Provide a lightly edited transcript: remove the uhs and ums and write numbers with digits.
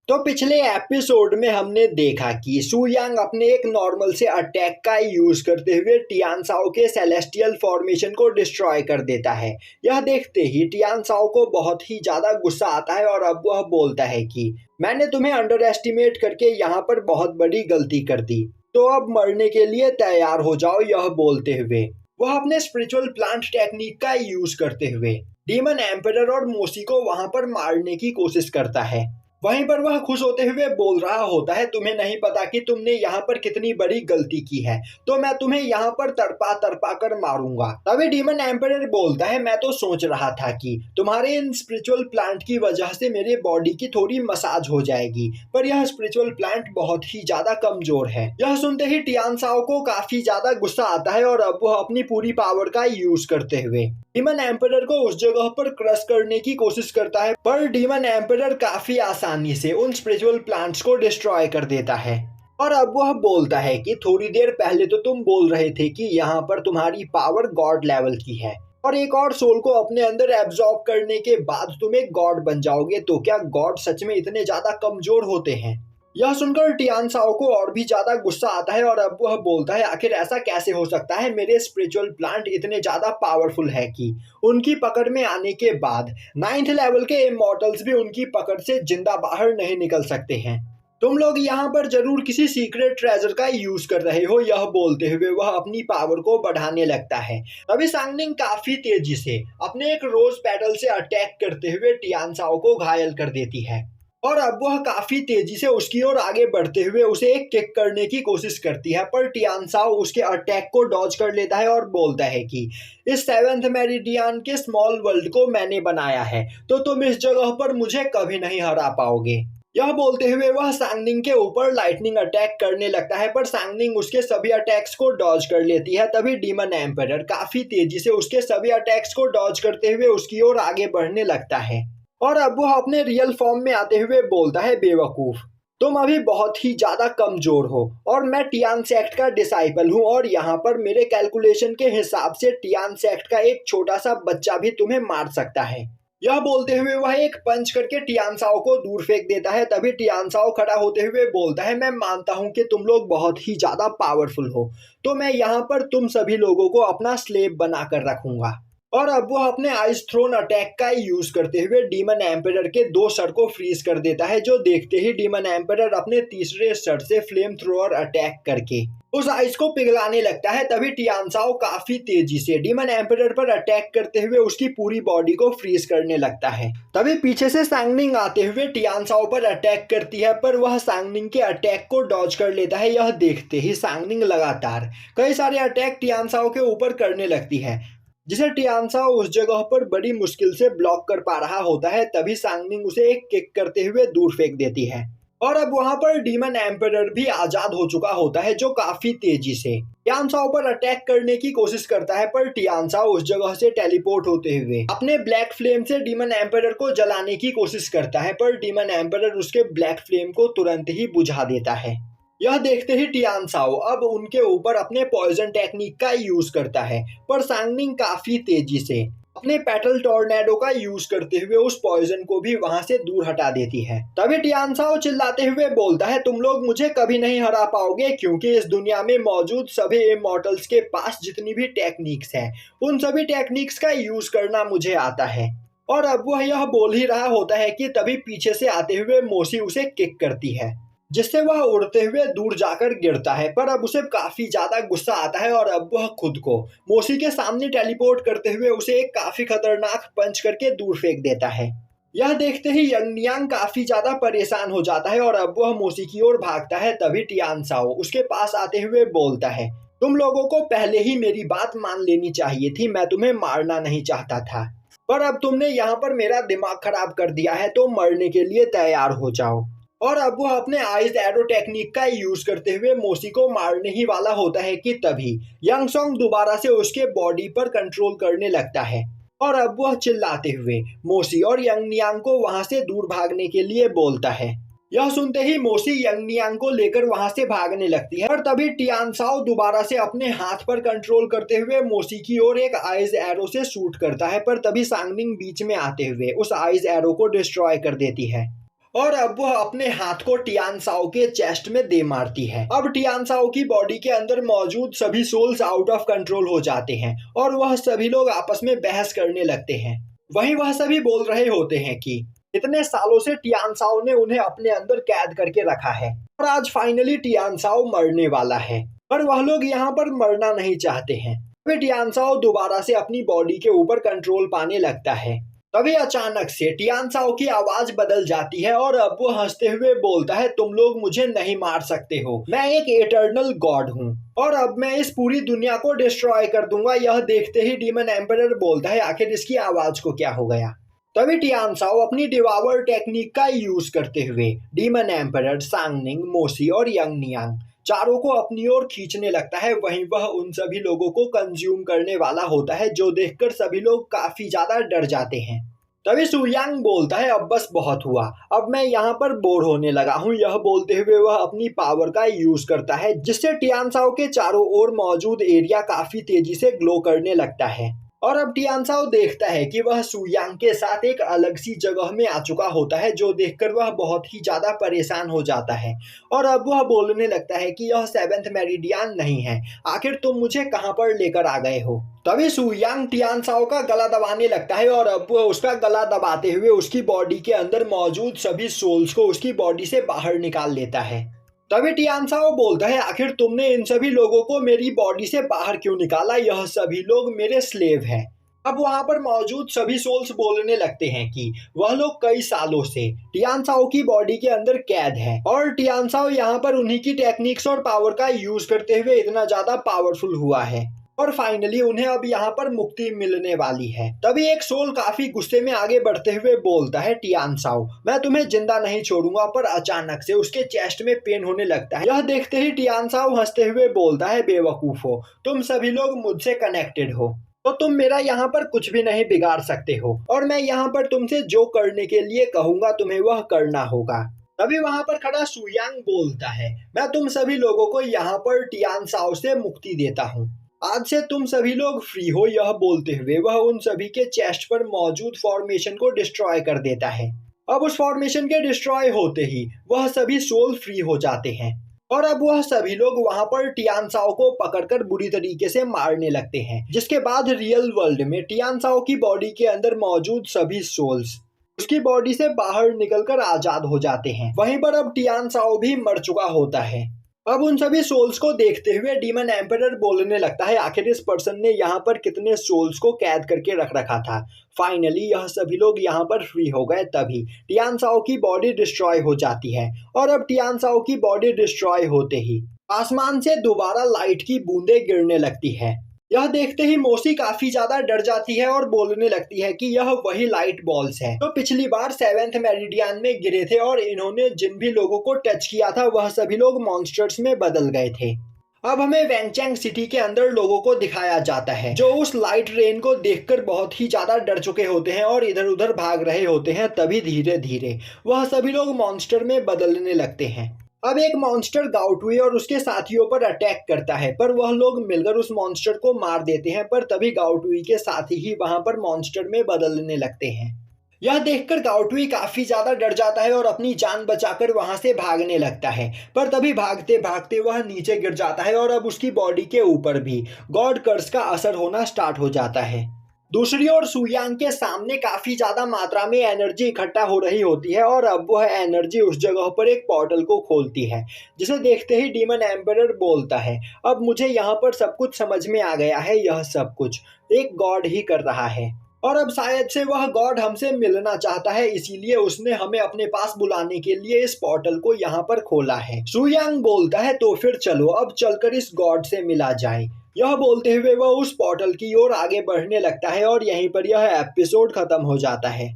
तो पिछले एपिसोड में हमने देखा कि सू यांग अपने एक नॉर्मल से अटैक का यूज करते हुए टियान साओ के सेलेस्टियल फॉर्मेशन को डिस्ट्रॉय कर देता है। यह देखते ही टियान साओ को बहुत ही ज्यादा गुस्सा आता है और अब वह बोलता है कि मैंने तुम्हें अंडर एस्टिमेट करके यहाँ पर बहुत बड़ी गलती कर दी, तो अब मरने के लिए तैयार हो जाओ। यह बोलते हुए वह अपने स्पिरिचुअल प्लांट टेक्निक का यूज करते हुए डीमन एम्परर और मोसी को वहां पर मारने की कोशिश करता है। वहीं पर वह खुश होते हुए बोल रहा होता है, तुम्हें नहीं पता कि तुमने यहाँ पर कितनी बड़ी गलती की है, तो मैं तुम्हें यहाँ पर तड़पा तड़पा कर मारूंगा। तभी डीमन एम्परर बोलता है, मैं तो सोच रहा था कि तुम्हारे इन स्पिरिचुअल प्लांट की वजह से मेरे बॉडी की थोड़ी मसाज हो जाएगी, पर यह स्पिरिचुअल प्लांट बहुत ही ज्यादा कमजोर है। यह सुनते ही टियान साओ को काफी ज्यादा गुस्सा आता है और अब वह अपनी पूरी पावर का यूज करते हुए डीमन एम्परर को उस जगह पर क्रश करने की कोशिश करता है, पर डीमन एम्परर काफी आसानी से उन स्पिरिचुअल प्लांट्स को डिस्ट्रॉय कर देता है। और अब वह बोलता है कि थोड़ी देर पहले तो तुम बोल रहे थे कि यहाँ पर तुम्हारी पावर गॉड लेवल की है और एक और सोल को अपने अंदर एब्जॉर्ब करने के बाद तुम एक गॉड बन जाओगे, तो क्या गॉड सच में इतने ज्यादा कमजोर होते हैं? यह सुनकर टियान साओ को और भी ज्यादा गुस्सा आता है और अब वह बोलता है, आखिर ऐसा कैसे हो सकता है? मेरे स्पिरिचुअल प्लांट इतने ज्यादा पावरफुल है कि उनकी पकड़ में आने के बाद 9th लेवल के इमॉर्टल्स भी उनकी पकड़ से जिंदा बाहर नहीं निकल सकते हैं। तुम लोग यहाँ पर जरूर किसी सीक्रेट ट्रेजर का यूज कर रहे हो। यह बोलते हुए वह अपनी पावर को बढ़ाने लगता है। तभी सांगनिंग काफी तेजी से अपने एक रोज पेटल से अटैक करते हुए टियान साओ को घायल कर देती है और अब वह काफी तेजी से उसकी ओर आगे बढ़ते हुए उसे एक किक करने की कोशिश करती है, पर टियान साओ उसके अटैक को डॉज कर लेता है और बोलता है कि इस 7th मेरिडियन के स्मॉल वर्ल्ड को मैंने बनाया है, तो तुम इस जगह पर मुझे कभी नहीं हरा पाओगे। यह बोलते हुए वह सांगनिंग के ऊपर लाइटनिंग अटैक करने लगता है, पर सांगनिंग उसके सभी अटैक्स को डॉज कर लेती है। तभी डीमन एम्परर काफी तेजी से उसके सभी अटैक्स को डॉज करते हुए उसकी ओर आगे बढ़ने लगता है और अब वह अपने रियल फॉर्म में आते हुए बोलता है, बेवकूफ, तुम अभी बहुत ही ज्यादा कमजोर हो और मैं टियान सेक्ट का डिसाइपल हूँ और यहाँ पर मेरे कैलकुलेशन के हिसाब से टियान सेक्ट का एक छोटा सा बच्चा भी तुम्हें मार सकता है। यह बोलते हुए वह एक पंच करके टियान साओ को दूर फेंक देता है। तभी टियान साओ खड़ा होते हुए बोलता है, मैं मानता हूँ कि तुम लोग बहुत ही ज्यादा पावरफुल हो, तो मैं यहाँ पर तुम सभी लोगों को अपना स्लेव बनाकर रखूंगा। और अब वह अपने आइस थ्रोन अटैक का यूज करते हुए डीमन एम्परर के 2 सर को फ्रीज कर देता है, जो देखते ही डीमन एम्परर अपने तीसरे सर से फ्लेम थ्रोअर अटैक करके उस आइस को पिघलाने लगता है। तभी टियान साओ काफी तेजी से डीमन एम्परर पर अटैक करते हुए उसकी पूरी बॉडी को फ्रीज करने लगता है। तभी पीछे से सांगनिंग आते हुए टियान साओ पर अटैक करती है, पर वह सांगनिंग के अटैक को डॉज कर लेता है। यह देखते ही सांगनिंग लगातार कई सारे अटैक टियान साओ के ऊपर करने लगती है, जिसे टियान साओ उस जगह पर बड़ी मुश्किल से ब्लॉक कर पा रहा होता है। तभी सांगनिंग उसे एक किक करते हुए दूर फेंक देती है और अब वहां पर डीमन एम्परर भी आजाद हो चुका होता है, जो काफी तेजी से टियान साओ पर अटैक करने की कोशिश करता है, पर टियान साओ उस जगह से टेलीपोर्ट होते हुए अपने ब्लैक फ्लेम से डीमन एम्परर को जलाने की कोशिश करता है, पर डीमन एम्परर उसके ब्लैक फ्लेम को तुरंत ही बुझा देता है। यह देखते ही टियान साओ अब उनके ऊपर अपने पॉइजन टेक्निक का यूज करता है, पर सांगनिंग काफी तेजी से अपने पेटल टॉर्नेडो का यूज करते हुए उस पॉइजन को भी वहां से दूर हटा देती है। तभी टियान साओ चिल्लाते हुए बोलता है, तुम लोग मुझे कभी नहीं हरा पाओगे, क्योंकि इस दुनिया में मौजूद सभी इमॉर्टल्स के पास जितनी भी टेक्निक्स हैं, उन सभी टेक्निक्स का यूज करना मुझे आता है। और अब वह यह बोल ही रहा होता है कि तभी पीछे से आते हुए मोसी उसे किक करती है, जिससे वह उड़ते हुए दूर जाकर गिरता है, पर अब उसे काफी ज्यादा गुस्सा आता है और अब वह खुद को मोसी के सामने टेलीपोर्ट करते हुए उसे एक काफी खतरनाक पंच करके दूर फेंक देता है। यह देखते ही यंग नियांग काफी ज्यादा परेशान हो जाता है और अब वह मोसी की ओर भागता है। तभी टियान साओ उसके पास आते हुए बोलता है, तुम लोगों को पहले ही मेरी बात मान लेनी चाहिए थी, मैं तुम्हें मारना नहीं चाहता था, पर अब तुमने यहाँ पर मेरा दिमाग खराब कर दिया है, तो मरने के लिए तैयार हो जाओ। और अब वह अपने आइज एरो टेक्निक का यूज करते हुए मोसी को मारने ही वाला होता है कि तभी यांग सोंग दोबारा से उसके बॉडी पर कंट्रोल करने लगता है और अब वह चिल्लाते हुए मोसी और यंग नियांग को वहां से दूर भागने के लिए बोलता है। यह सुनते ही मोसी यंग नियांग को लेकर वहां से भागने लगती है और तभी टियान साओ दोबारा से अपने हाथ पर कंट्रोल करते हुए मोसी की ओर एक आइज एरो से शूट करता है, पर तभी सांगनिंग बीच में आते हुए उस आइज एरो को डिस्ट्रॉय कर देती है और अब वह अपने हाथ को टियानसाओ के चेस्ट में दे मारती है। अब टियानसाओ की बॉडी के अंदर मौजूद सभी सोल्स आउट ऑफ कंट्रोल हो जाते हैं और वह सभी लोग आपस में बहस करने लगते हैं। वहीं वह सभी बोल रहे होते हैं कि इतने सालों से टियानसाओ ने उन्हें अपने अंदर कैद करके रखा है और आज फाइनली टियानसाओ मरने वाला है, पर वह लोग यहाँ पर मरना नहीं चाहते हैं। फिर टियानसाओ दोबारा से अपनी बॉडी के ऊपर कंट्रोल पाने लगता है। तभी अचानक से टियानसाओ की आवाज बदल जाती है और अब वो हंसते हुए बोलता है, तुम लोग मुझे नहीं मार सकते हो, मैं एक इटर्नल गॉड हूँ और अब मैं इस पूरी दुनिया को डिस्ट्रॉय कर दूंगा। यह देखते ही डीमन एम्परर बोलता है, आखिर इसकी आवाज को क्या हो गया। तभी टियानसाओ अपनी डिवावर टेक्निक का यूज करते हुए डीमन एम्परर, सांगनिंग, मोसी और यंग नियांग चारों को अपनी ओर खींचने लगता है। वहीं वह उन सभी लोगों को कंज्यूम करने वाला होता है, जो देखकर सभी लोग काफी ज्यादा डर जाते हैं। तभी सुयांग बोलता है, अब बस बहुत हुआ, अब मैं यहाँ पर बोर होने लगा हूँ। यह बोलते हुए वह अपनी पावर का यूज करता है, जिससे टियानसाओ के चारों ओर मौजूद एरिया काफी तेजी से ग्लो करने लगता है। और अब टियानसाओ देखता है कि वह सुयांग के साथ एक अलग सी जगह में आ चुका होता है, जो देखकर वह बहुत ही ज्यादा परेशान हो जाता है। और अब वह बोलने लगता है कि यह 7th मेरिडियन नहीं है, आखिर तुम मुझे कहां पर लेकर आ गए हो। तभी सुयांग टियानसाओ का गला दबाने लगता है और अब वह उसका गला दबाते हुए उसकी बॉडी के अंदर मौजूद सभी सोल्स को उसकी बॉडी से बाहर निकाल लेता है। तभी टियानसाओ बोलता है, आखिर तुमने इन सभी लोगों को मेरी बॉडी से बाहर क्यों निकाला, यह सभी लोग मेरे स्लेव हैं। अब वहां पर मौजूद सभी सोल्स बोलने लगते हैं कि वह लोग कई सालों से टियानसाओ की बॉडी के अंदर कैद है और टियानसाओ यहाँ पर उन्हीं की टेक्निक्स और पावर का यूज करते हुए इतना ज्यादा पावरफुल हुआ है और फाइनली उन्हें अब यहाँ पर मुक्ति मिलने वाली है। तभी एक सोल काफी गुस्से में आगे बढ़ते हुए बोलता है, टियानसाओ मैं तुम्हें जिंदा नहीं छोड़ूंगा। पर अचानक से उसके चेस्ट में पेन होने लगता है। यह देखते ही टियानसाओ हंसते हुए बोलता है, बेवकूफो, तुम सभी लोग मुझसे कनेक्टेड हो तो तुम मेरा यहाँ पर कुछ भी नहीं बिगाड़ सकते हो और मैं यहाँ पर तुमसे जो करने के लिए कहूंगा तुम्हें वह करना होगा। तभी वहां पर खड़ा सुयांग बोलता है, मैं तुम सभी लोगों को यहाँ पर टियानसाओ से मुक्ति देता हूँ, आज से तुम सभी लोग फ्री हो। यह बोलते हुए वह उन सभी के चेस्ट पर मौजूद फॉर्मेशन को डिस्ट्रॉय कर देता है। अब उस फॉर्मेशन के डिस्ट्रॉय होते ही वह सभी सोल फ्री हो जाते हैं और अब वह सभी लोग वहां पर टियानसाओ को पकड़कर बुरी तरीके से मारने लगते हैं, जिसके बाद रियल वर्ल्ड में टियानसाओ की बॉडी के अंदर मौजूद सभी सोल्स उसकी बॉडी से बाहर निकलकर आजाद हो जाते हैं। वहीं पर अब टियानसाओ भी मर चुका होता है। अब उन सभी सोल्स को देखते हुए डीमन एम्परर बोलने लगता है, आखिर इस पर्सन ने यहाँ पर कितने सोल्स को कैद करके रख रखा था। फाइनली यह सभी लोग यहाँ पर फ्री हो गए। तभी टियानसाओ की बॉडी डिस्ट्रॉय हो जाती है और अब टियानसाओ की बॉडी डिस्ट्रॉय होते ही आसमान से दोबारा लाइट की बूंदें गिरने लगती है। यह देखते ही मोसी काफी ज्यादा डर जाती है और बोलने लगती है कि यह वही लाइट बॉल्स है तो पिछली बार 7th मेरिडियन में गिरे थे और इन्होंने जिन भी लोगों को टच किया था वह सभी लोग मॉन्स्टर्स में बदल गए थे। अब हमें वैंगचैंग सिटी के अंदर लोगों को दिखाया जाता है, जो उस लाइट रेन को देखकर बहुत ही ज्यादा डर चुके होते हैं और इधर उधर भाग रहे होते हैं। तभी धीरे धीरे वह सभी लोग मॉन्स्टर में बदलने लगते हैं। अब एक मॉन्स्टर गाउटुई और उसके साथियों पर अटैक करता है, पर वह लोग मिलकर उस मॉन्स्टर को मार देते हैं। पर तभी गाउटुई के साथी ही वहां पर मॉन्स्टर में बदलने लगते हैं। यह देखकर गाउटुई काफी ज्यादा डर जाता है और अपनी जान बचाकर वहां से भागने लगता है, पर तभी भागते भागते वह नीचे गिर जाता है और अब उसकी बॉडी के ऊपर भी गॉड कर्स का असर होना स्टार्ट हो जाता है। दूसरी ओर सुयांग के सामने काफी ज्यादा मात्रा में एनर्जी इकट्ठा हो रही होती है और अब वह एनर्जी उस जगह पर एक पोर्टल को खोलती है, जिसे देखते ही डीमन एम्परर बोलता है, अब मुझे यहाँ पर सब कुछ समझ में आ गया है, यह सब कुछ एक गॉड ही कर रहा है और अब शायद से वह गॉड हमसे मिलना चाहता है, इसीलिए उसने हमें अपने पास बुलाने के लिए इस पोर्टल को यहाँ पर खोला है। सुयांग बोलता है, तो फिर चलो अब चलकर इस गॉड से मिला जाए। यह बोलते हुए वह उस पोर्टल की ओर आगे बढ़ने लगता है और यहीं पर यह एपिसोड खत्म हो जाता है।